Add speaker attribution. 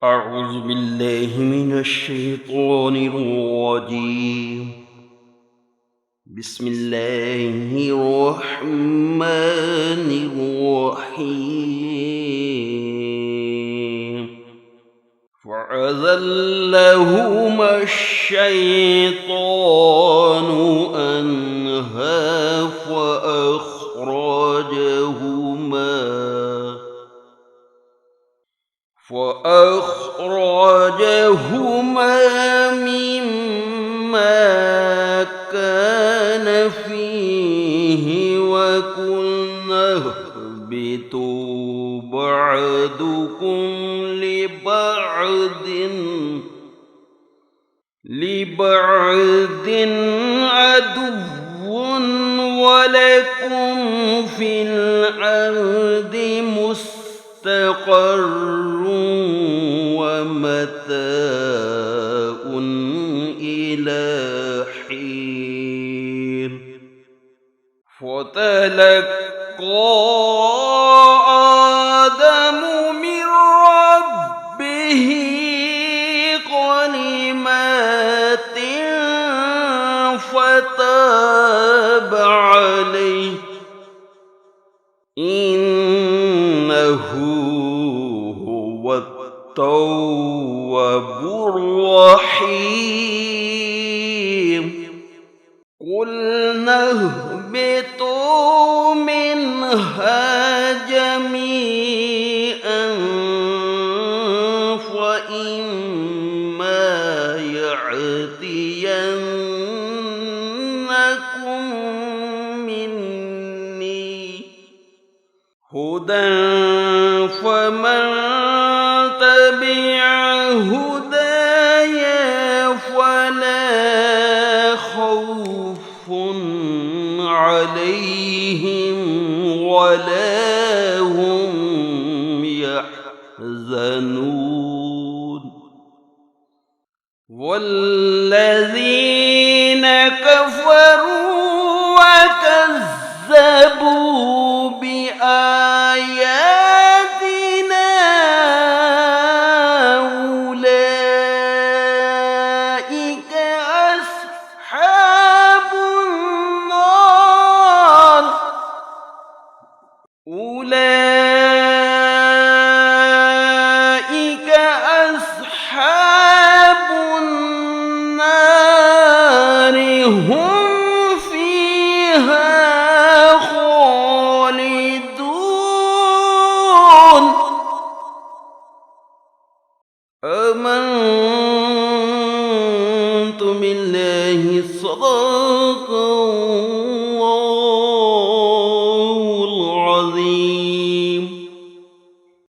Speaker 1: أعوذ بالله من الشيطان الرجيم. بسم الله الرحمن الرحيم. فأزلهما الشيطان عنها فأخرجهما مما كان فيه وقلنا اهبطوا بعضكم لبعض عدو ولكم في الأرض مستقر ومتاع إلى حين. فتلقى آدم من ربه كلمات فتاب عليه إنه هو التواب الرحيم. قلنا اهبطوا منها جميعا فإما يأتينكم مني هدى فمن تبع هداي فلا خوف عليهم ولا هم يحزنون. والذين كفروا وكذبوا بآياتنا أولئك أصحاب النار هم فيها خالدون. آمنت بالله صدقا